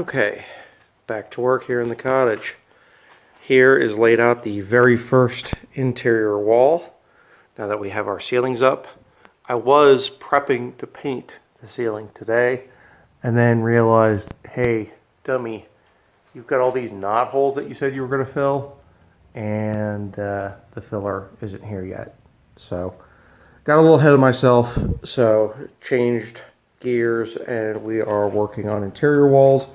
Okay, back to work here in the cottage. Here is laid out the very first interior wall. Now that we have our ceilings up, I was prepping to paint the ceiling today and then realized, hey, dummy, you've got all these knot holes that you said you were going to fill, and the filler isn't here yet. So got a little ahead of myself, so changed gears and we are working on interior walls.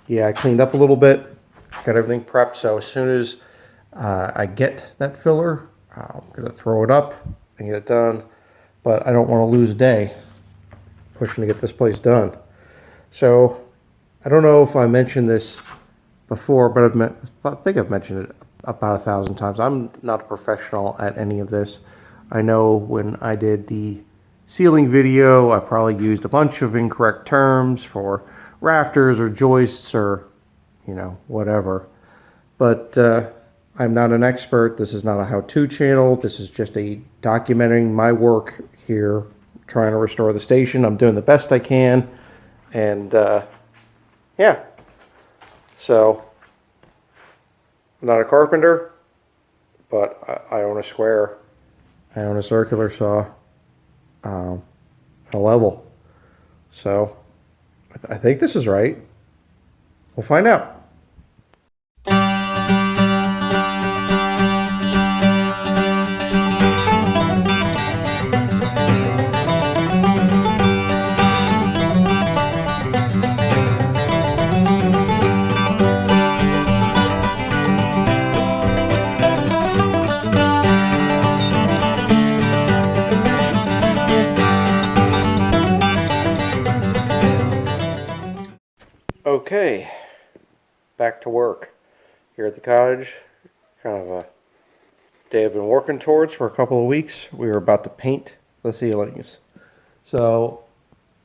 Yeah, I cleaned up a little bit, got everything prepped, so as soon as I get that filler, I'm going to throw it up and get it done, but I don't want to lose a day pushing to get this place done. So I don't know if I mentioned this before, but I think I've mentioned it about 1,000 times. I'm not a professional at any of this. I know when I did the ceiling video, I probably used a bunch of incorrect terms for rafters or joists or, you know, whatever. But I'm not an expert. This is not a how-to channel. This is just a documenting my work here, trying to restore the station. I'm doing the best I can. And yeah. So I'm not a carpenter, but I own a square. I own a circular saw, a level. So I think this is right. We'll find out. Okay, back to work here at the cottage. Kind of a day I've been working towards for a couple of weeks. We were about to paint the ceilings. So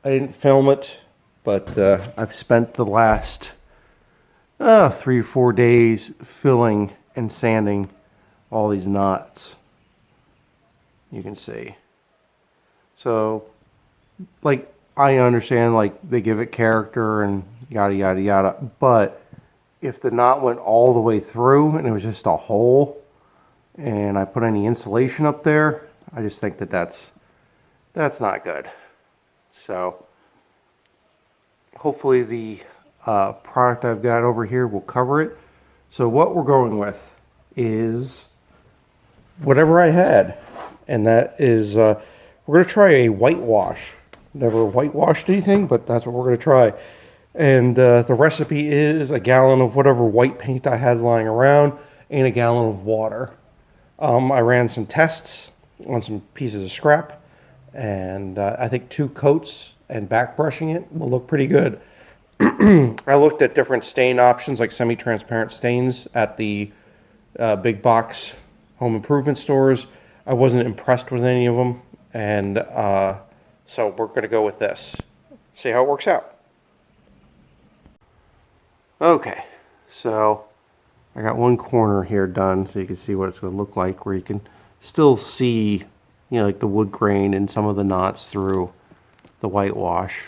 I didn't film it, but I've spent the last 3 or 4 days filling and sanding all these knots. You can see. So, like, I understand, like, they give it character and yada, yada, yada. But if the knot went all the way through and it was just a hole and I put any insulation up there, I just think that that's not good. So hopefully the product I've got over here will cover it. So what we're going with is whatever I had. And that is, we're going to try a whitewash. Never whitewashed anything, but that's what we're going to try. And the recipe is a gallon of whatever white paint I had lying around and a gallon of water. I ran some tests on some pieces of scrap, and I think 2 coats and back brushing it will look pretty good. I looked at different stain options, like semi-transparent stains at the big box home improvement stores. I wasn't impressed with any of them, and so we're going to go with this. See how it works out. Okay, so I got one corner here done so you can see what it's going to look like, where you can still see, you know, like the wood grain and some of the knots through the whitewash.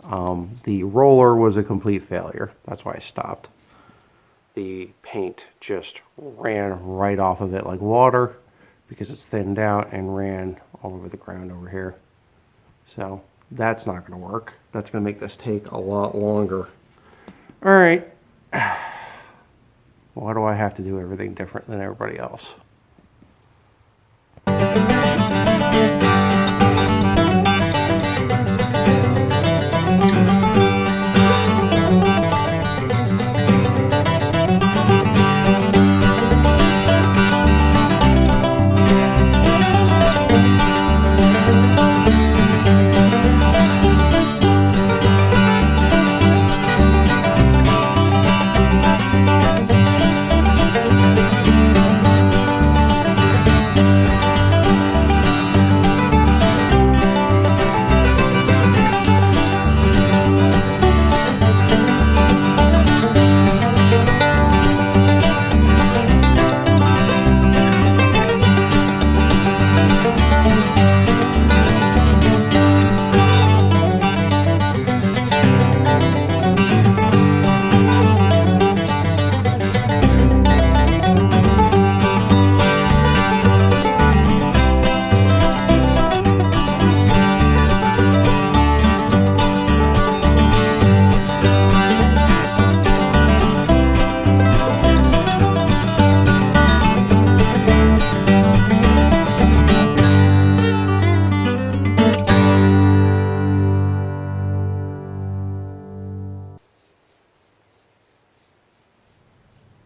The roller was a complete failure. That's why I stopped. The paint just ran right off of it like water because it's thinned out and ran all over the ground over here. So that's not going to work. That's going to make this take a lot longer. All right. Why do I have to do everything different than everybody else?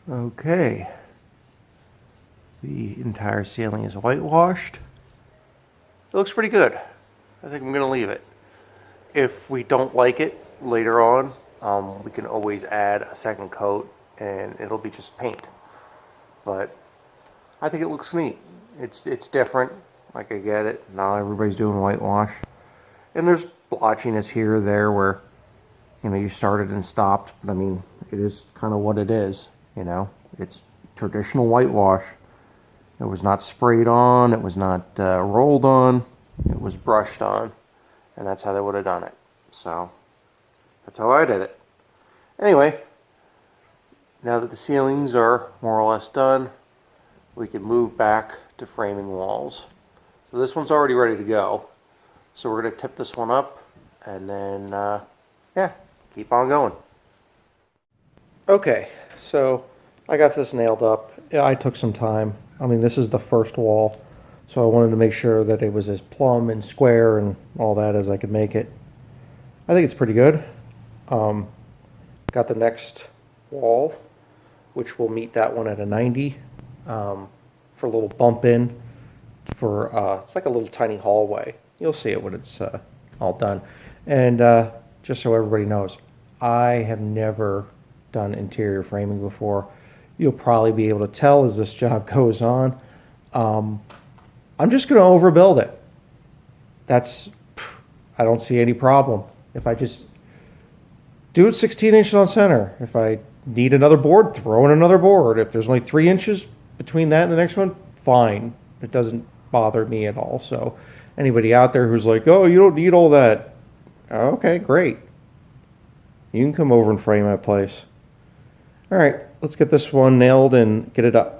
Okay. The entire ceiling is whitewashed. It looks pretty good. I think I'm going to leave it. If we don't like it later on, we can always add a second coat and it'll be just paint. But I think it looks neat. It's different. Like, I get it. Not everybody's doing whitewash. And there's blotchiness here or there where, you know, you started and stopped. But I mean, it is kind of what it is, you know. It's traditional whitewash. It was not sprayed on. It was not rolled on. It was brushed on. And that's how they would have done it. So, that's how I did it. Anyway, now that the ceilings are more or less done, we can move back to framing walls. So this one's already ready to go. So we're going to tip this one up and then, yeah, keep on going. Okay, so I got this nailed up. Yeah, I took some time. I mean, this is the first wall, so I wanted to make sure that it was as plumb and square and all that as I could make it. I think it's pretty good. Got the next wall, which will meet that one at a 90 for a little bump in. For it's like a little tiny hallway. You'll see it when it's all done. And just so everybody knows, I have never done interior framing before. You'll probably be able to tell as this job goes on. I'm just going to overbuild it. I don't see any problem. If I just do it 16 inches on center. If I need another board, throw in another board. If there's only 3 inches between that and the next one, fine. It doesn't bother me at all. So anybody out there who's like, oh, you don't need all that. Okay, great. You can come over and frame my place. All right, let's get this one nailed and get it up.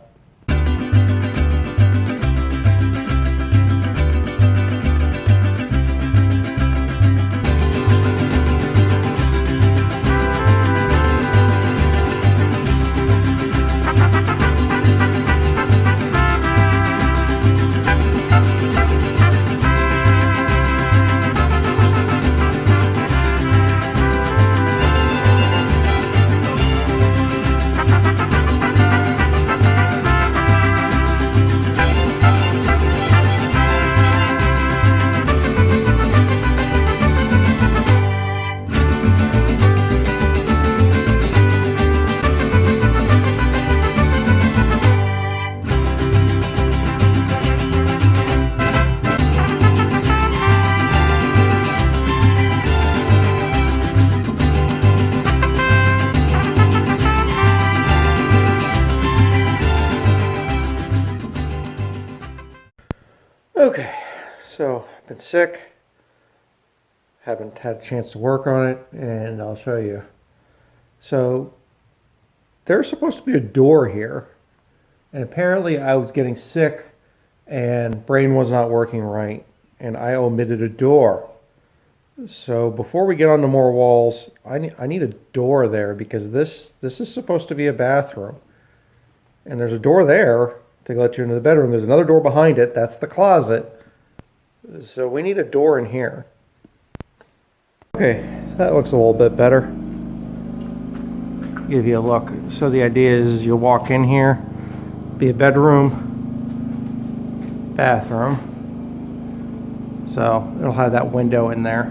Okay, so I've been sick, haven't had a chance to work on it, and I'll show you. So there's supposed to be a door here, and apparently I was getting sick and brain was not working right, and I omitted a door. So before we get on to more walls, I need a door there because this is supposed to be a bathroom, and there's a door there to let you into the bedroom. There's another door behind it. That's the closet. So we need a door in here. Okay, that looks a little bit better. Give you a look. So the idea is you'll walk in here, be a bedroom, bathroom. So it'll have that window in there.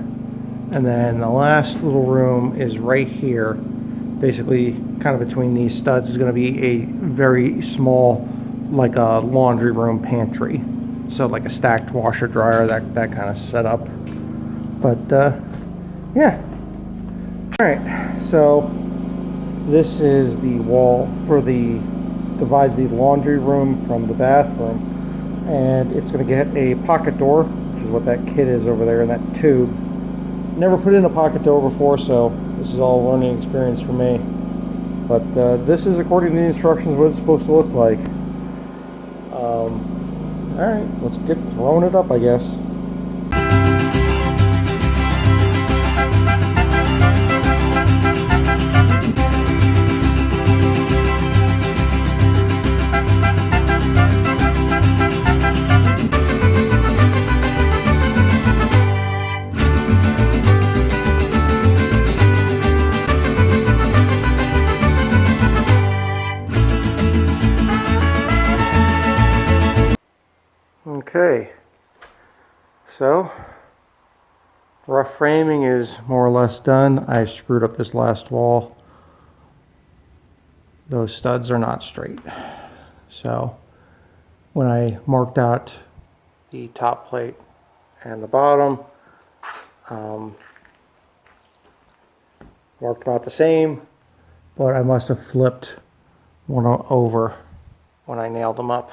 And then the last little room is right here. Basically, kind of between these studs is going to be a very small, like a laundry room pantry. So like a stacked washer dryer, that kind of setup. But yeah. Alright, so this is the wall for the divides the laundry room from the bathroom. And it's going to get a pocket door, which is what that kit is over there in that tube. Never put in a pocket door before, so this is all a learning experience for me. But this is, according to the instructions, what it's supposed to look like. Alright, let's get throwing it up, I guess. So, rough framing is more or less done. I screwed up this last wall. Those studs are not straight. So, when I marked out the top plate and the bottom, marked about the same, but I must have flipped one over when I nailed them up.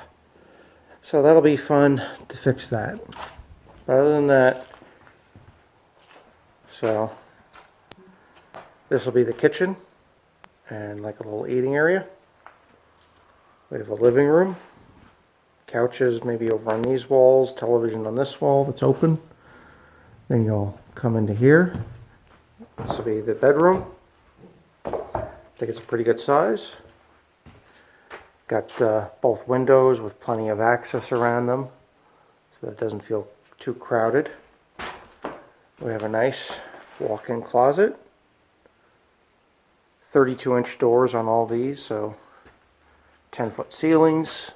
So that'll be fun to fix that. But other than that, so this will be the kitchen and like a little eating area. We have a living room, couches maybe over on these walls, television on this wall that's open. Then you'll come into here. This will be the bedroom. I think it's a pretty good size. Got both windows with plenty of access around them, so that it doesn't feel too crowded. We have a nice walk-in closet. 32-inch doors on all these, so 10-foot ceilings.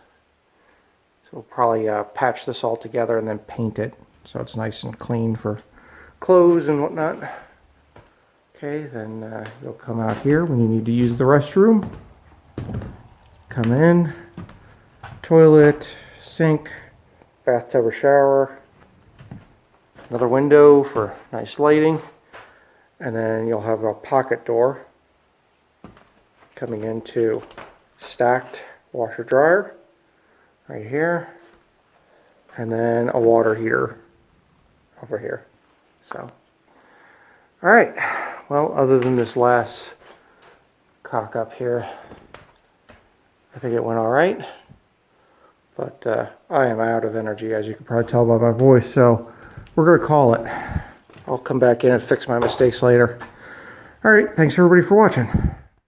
So we'll probably patch this all together and then paint it so it's nice and clean for clothes and whatnot. Okay, then you'll come out here when you need to use the restroom. Come in, toilet, sink, bathtub or shower, another window for nice lighting, and then you'll have a pocket door coming into stacked washer dryer right here, and then a water heater over here. So, all right, well, other than this last cock up here, I think it went all right, but I am out of energy, as you can probably tell by my voice, so we're going to call it. I'll come back in and fix my mistakes later. All right, thanks everybody for watching.